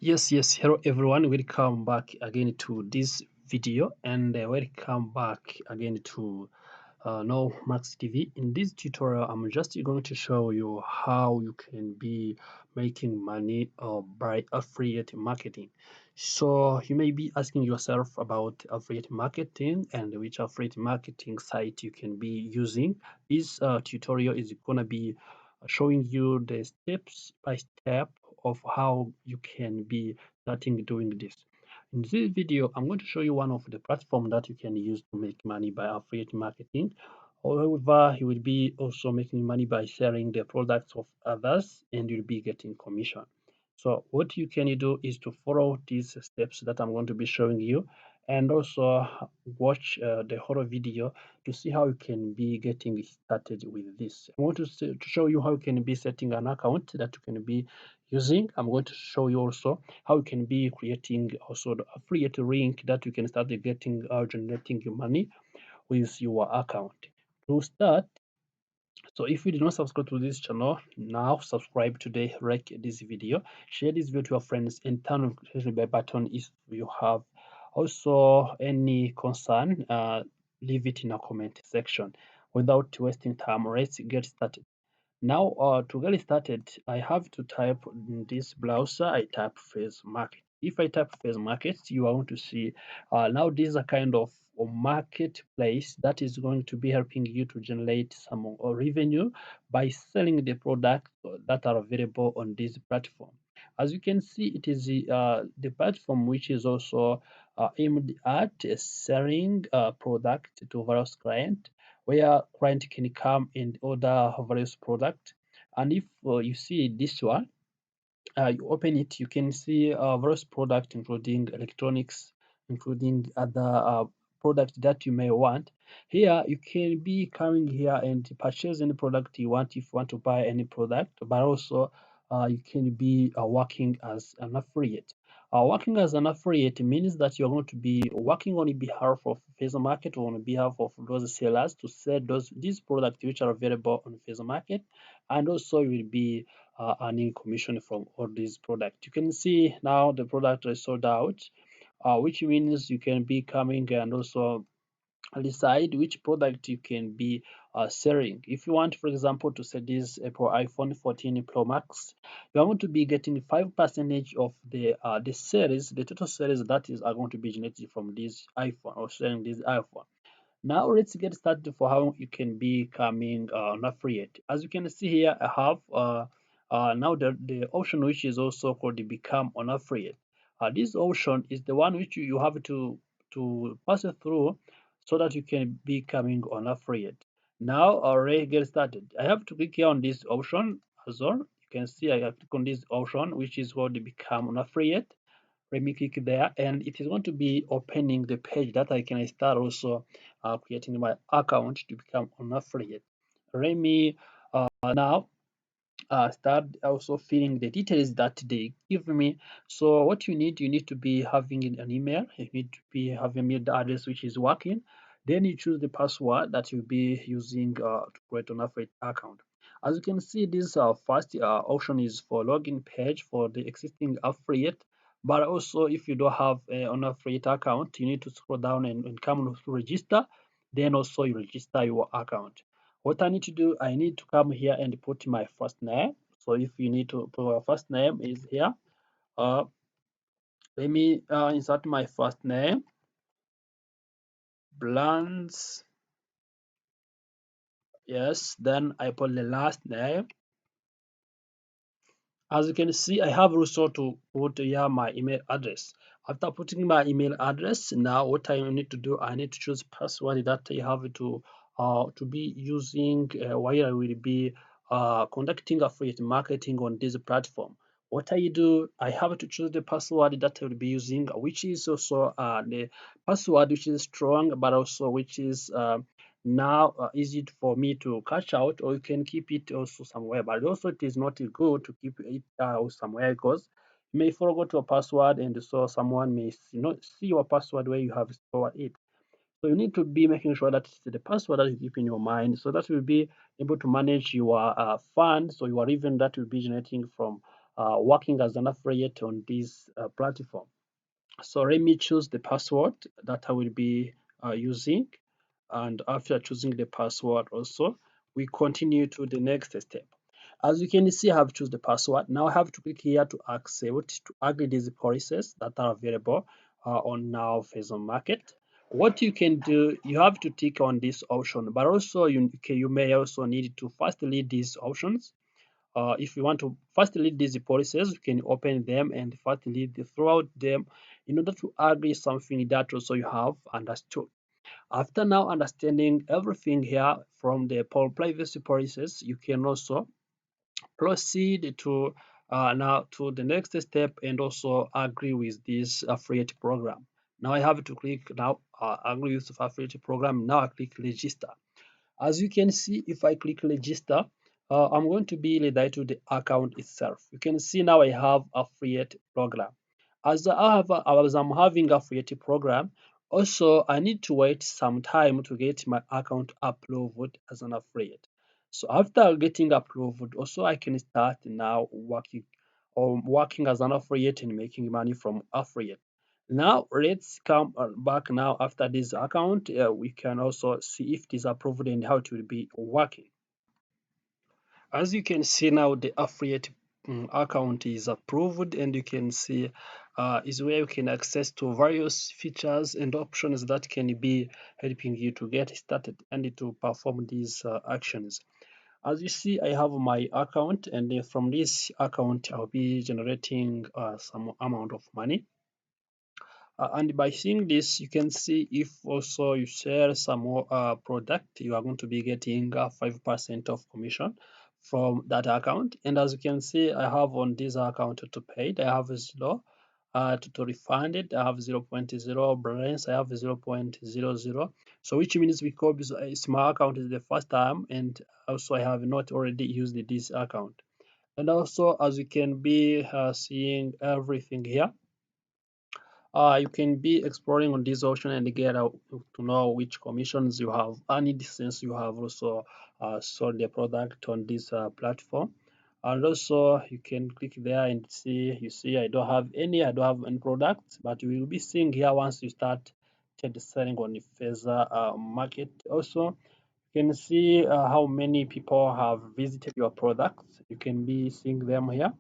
Yes, hello everyone, welcome back again to this video and welcome back again to No Max TV. In this tutorial, I'm just going to show you how you can be making money by affiliate marketing. So you may be asking yourself about affiliate marketing and which affiliate marketing site you can be using. This tutorial is going to be showing you the steps by step of how you can be starting doing this. In this video, I'm going to show you one of the platforms that you can use to make money by affiliate marketing. However, you will be also making money by sharing the products of others and you'll be getting commission. So what you can do is to follow these steps that I'm going to be showing you and also watch the whole video to see how you can be getting started with this. I want to show you how you can be setting an account that you can be using. I'm going to show you also how you can be creating also the affiliate link that you can start getting generating your money with your account. To start, so if you did not subscribe to this channel, now subscribe today, like this video, share this video to your friends, and turn on the notification bell button if you have also any concern. Leave it in a comment section. Without wasting time, let's get started. Now, to get started, I have to type in this browser. I type Face Market. If I type Face Market, you are going to see now this is a kind of a marketplace that is going to be helping you to generate some revenue by selling the products that are available on this platform. As you can see, it is the platform which is also aimed at selling product to various clients where client can come and order various products. And if you see this one, you open it, you can see various products, including electronics, including other products that you may want. Here, you can be coming here and purchase any product you want if you want to buy any product, but also you can be working as an affiliate. Working as an affiliate means that you're going to be working on behalf of Facebook Market or on behalf of those sellers to sell these products which are available on Facebook Market, and also you will be earning commission from all these products. You can see now the product is sold out, which means you can be coming and also decide which product you can be selling. If you want, for example, to sell this Apple iPhone 14 Pro Max, you are going to be getting 5% of the sales, the total sales that is are going to be generated from this iPhone or selling this iPhone. Now let's get started for how you can be becoming an affiliate. As you can see here, I have now the option which is also called the become an affiliate. This option is the one which you have to pass it through so that you can be becoming an affiliate. Now already get started. I have to click here on this option as well. You can see I have to click on this option which is called the become an affiliate. Let me click there and it is going to be opening the page that I can start also creating my account to become an affiliate. Let me now start also filling the details that they give me. So what you need to be having an email, you need to be having email address which is working. Then you choose the password that you'll be using to create an affiliate account. As you can see, this first option is for login page for the existing affiliate. But also, if you don't have an affiliate account, you need to scroll down and come to register. Then also you register your account. What I need to do, I need to come here and put my first name. So if you need to put your first name is here. Uh, Let me insert my first name, Blans. Yes, then I put the last name. As you can see, I have also to put here my email address. After putting my email address, now what I need to do, I need to choose password that I have to be using while I will be conducting affiliate marketing on this platform. What I do, I have to choose the password that I will be using, which is also the password which is strong, but also which is now easy for me to catch out, or you can keep it also somewhere. But also it is not good to keep it somewhere because you may forget your password and so someone may not see your password where you have stored it. So you need to be making sure that the password that you keep in your mind, so that will be able to manage your funds or your revenue that will be generating from working as an affiliate on this platform. So let me choose the password that I will be using. And after choosing the password also, we continue to the next step. As you can see, I have chosen the password. Now I have to click here to accept, to agree these policies that are available on now Facebook Market. What you can do, you have to tick on this option, but also you may also need to first read these options. If you want to first read these policies, you can open them and first read throughout them in order to agree something that also you have understood. After now understanding everything here from the privacy policies, you can also proceed to now to the next step and also agree with this affiliate program. Now I have to click now agree with the affiliate program. Now I click register. As you can see, if I click register, I'm going to be led to the account itself. You can see now I have affiliate program. As I'm having affiliate program, also I need to wait some time to get my account approved as an affiliate. So after getting approved, also I can start now working as an affiliate and making money from affiliate. Now let's come back now after this account. We can also see if it is approved and how it will be working. As you can see now, the affiliate account is approved, and you can see is where you can access to various features and options that can be helping you to get started and to perform these actions. As you see, I have my account, and from this account, I'll be generating some amount of money. And by seeing this, you can see if also you share some more product, you are going to be getting 5% of commission from that account. And as you can see, I have on this account to paid, I have zero. To refund it, I have 0.0 balance, I have 0.00. So which means because my account is the first time, and also I have not already used this account. And also, as you can be seeing everything here, you can be exploring on this option and get out to know which commissions you have earned since you have also sold the product on this platform. And also you can click there and see, you see I don't have any products, but you will be seeing here once you start selling on the Facebook market. Also you can see how many people have visited your products. You can be seeing them here.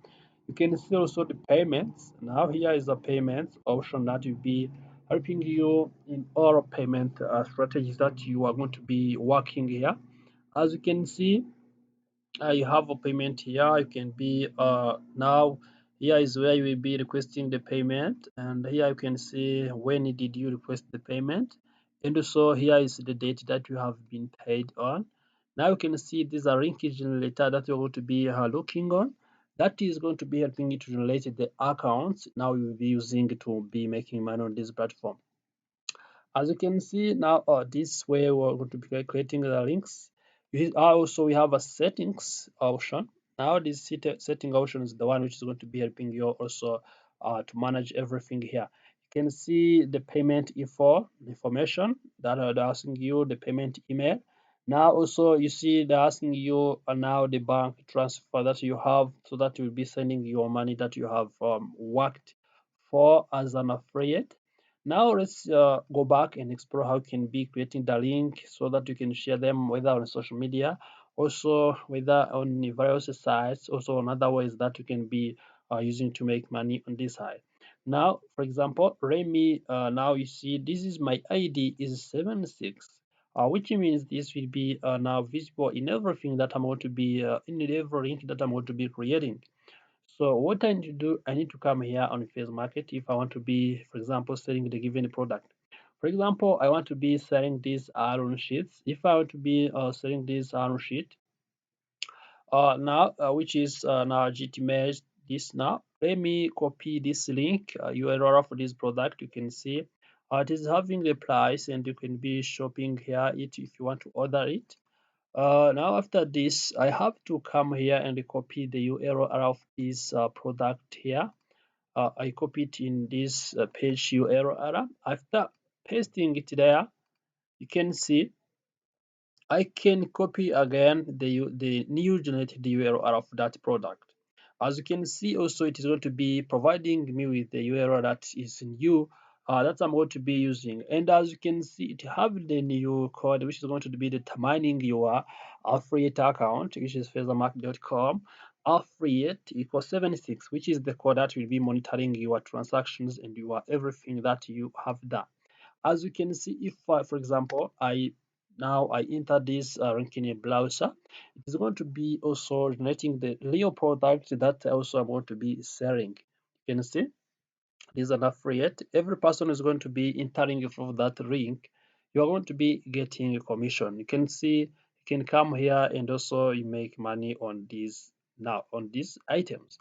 You can see also the payments. Now here is the payments option that will be helping you in all payment strategies that you are going to be working here. As you can see, you have a payment here. You can be now here is where you will be requesting the payment, and here you can see when did you request the payment, and also here is the date that you have been paid on. Now you can see these are linkage generator that you're going to be looking on. That is going to be helping you to generate the accounts now you will be using to be making money on this platform. As you can see now, this way we're going to be creating the links. Also, we have a settings option. Now, this setting option is the one which is going to be helping you also to manage everything here. You can see the payment info information that are asking you the payment email. Now, also you see they're asking you now the bank transfer that you have, so that you'll be sending your money that you have worked for as an affiliate. Now let's go back and explore how you can be creating the link so that you can share them whether on social media, also whether on the various sites, also on other ways that you can be using to make money on this side. Now, for example, let me now you see this is my ID is 76, which means this will be now visible in everything that I'm going to be in every link that I'm going to be creating. So what I need to do, I need to come here on Facebook Market if I want to be, for example, selling the given product. For example, I want to be selling these iron sheets. If I want to be selling this iron sheet, now which is now GTMage this now, let me copy this link URL of this product. You can see it is having the price, and you can be shopping here it if you want to order it. Now after this, I have to come here and copy the URL of this product here. I copy it in this page URL. After pasting it there, you can see I can copy again the new generated URL of that product. As you can see, also it is going to be providing me with the URL that is new, that I'm going to be using. And as you can see, it have the new code which is going to be determining your affiliate account, which is feathermark.com affiliate equals 76, which is the code that will be monitoring your transactions and your everything that you have done. As you can see, if for example I enter this link in a browser, it is going to be also generating the real product that also I'm going to be selling. You can see this is an affiliate. Every person is going to be entering from that link. You are going to be getting a commission. You can see you can come here and also you make money on these items.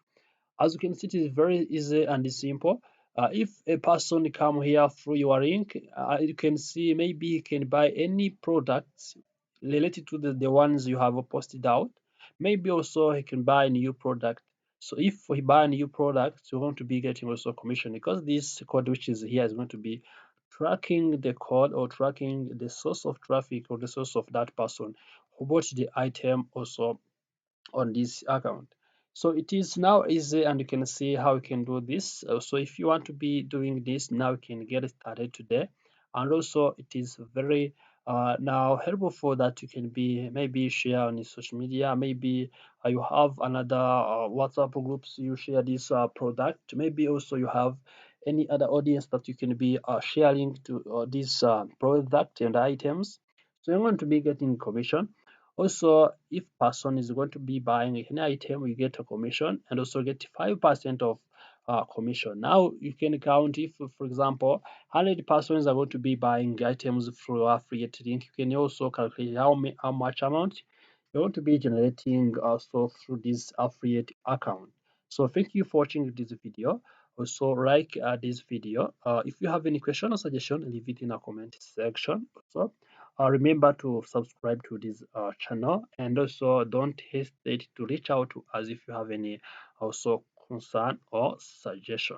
As you can see, it is very easy and simple. If a person come here through your link, you can see maybe he can buy any products related to the ones you have posted out. Maybe also he can buy a new product. So if he buy a new product, you're going to be getting also commission, because this code which is here is going to be tracking the code or tracking the source of traffic or the source of that person who bought the item also on this account. So it is now easy, and you can see how you can do this. So if you want to be doing this now, you can get started today. And also it is very now helpful that you can be maybe share on your social media. Maybe you have another WhatsApp groups, you share this product. Maybe also you have any other audience that you can be sharing to this product and items, so you're going to be getting commission. Also, if person is going to be buying any item, you get a commission and also get 5% of commission. Now you can count if, for example, 100 persons are going to be buying items through affiliate link. You can also calculate how much amount you're going to be generating also through this affiliate account. So thank you for watching this video. Also like this video. If you have any question or suggestion, leave it in a comment section. Also, remember to subscribe to this channel, and also don't hesitate to reach out to us if you have any also concern or suggestion.